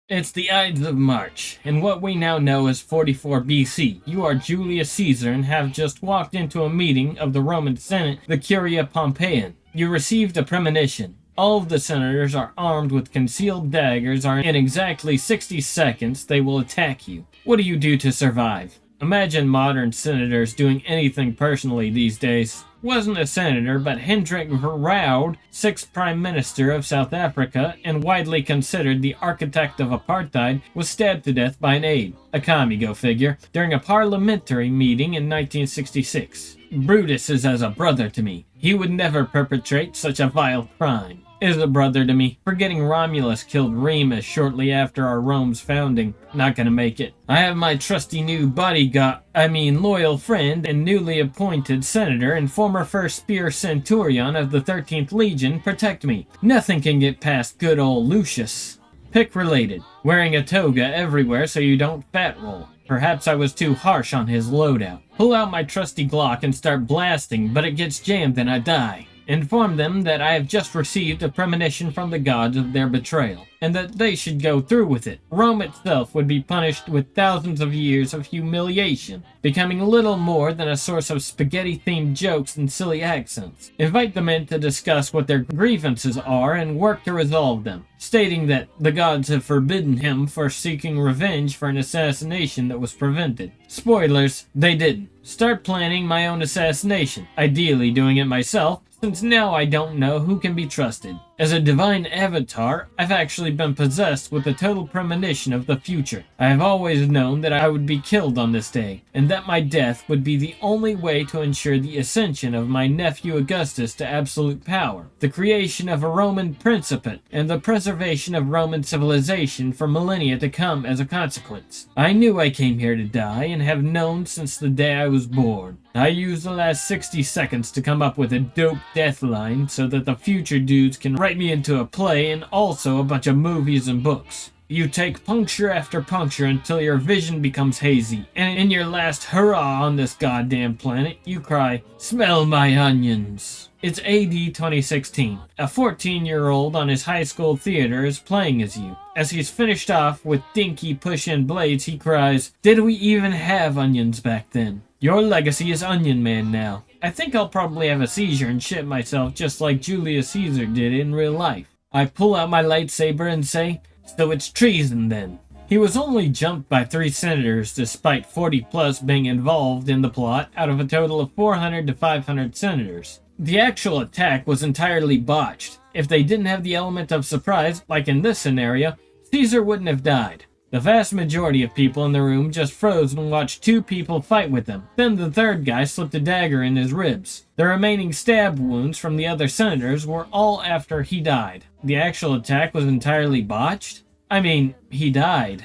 It's the Ides of March, and what we now know as 44 BC. You are Julius Caesar and have just walked into a meeting of the Roman Senate, the Curia Pompeian. You received a premonition. All of the senators are armed with concealed daggers, and in exactly 60 seconds they will attack you. What do you do to survive? Imagine modern senators doing anything personally these days. Wasn't a senator, but Hendrik Verwoerd, 6th Prime Minister of South Africa and widely considered the architect of apartheid, was stabbed to death by an aide, a commie go figure, during a parliamentary meeting in 1966. Brutus is as a brother to me. He would never perpetrate such a vile crime. Is a brother to me. Forgetting Romulus killed Remus shortly after our Rome's founding. Not gonna make it. I have my trusty new loyal friend and newly appointed senator and former first spear centurion of the 13th Legion protect me. Nothing can get past good old Lucius. Pick related. Wearing a toga everywhere so you don't fat roll. Perhaps I was too harsh on his loadout. Pull out my trusty Glock and start blasting, but it gets jammed and I die. Inform them that I have just received a premonition from the gods of their betrayal, and that they should go through with it. Rome itself would be punished with thousands of years of humiliation, becoming little more than a source of spaghetti-themed jokes and silly accents. Invite the men to discuss what their grievances are and work to resolve them, stating that the gods have forbidden him for seeking revenge for an assassination that was prevented. Spoilers, they didn't. Start planning my own assassination, ideally doing it myself, since now I don't know who can be trusted. As a divine avatar, I've actually been possessed with a total premonition of the future. I have always known that I would be killed on this day, and that my death would be the only way to ensure the ascension of my nephew Augustus to absolute power, the creation of a Roman principate, and the preservation of Roman civilization for millennia to come as a consequence. I knew I came here to die, and have known since the day I was born. I used the last 60 seconds to come up with a dope death line so that the future dudes can write me into a play and also a bunch of movies and books. You take puncture after puncture until your vision becomes hazy, and in your last hurrah on this goddamn planet, you cry, "Smell my onions." It's AD 2016. A 14-year-old on his high school theater is playing as you. As he's finished off with dinky push-in blades, he cries, "Did we even have onions back then? Your legacy is Onion Man now." I think I'll probably have a seizure and shit myself just like Julius Caesar did in real life. I pull out my lightsaber and say, "So it's treason then." He was only jumped by 3 senators despite 40 plus being involved in the plot out of a total of 400 to 500 senators. The actual attack was entirely botched. If they didn't have the element of surprise, like in this scenario, Caesar wouldn't have died. The vast majority of people in the room just froze and watched 2 people fight with them. Then the third guy slipped a dagger in his ribs. The remaining stab wounds from the other senators were all after he died. The actual attack was entirely botched? I mean, he died.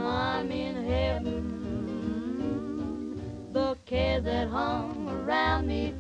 I'm in heaven. The cares that hung around me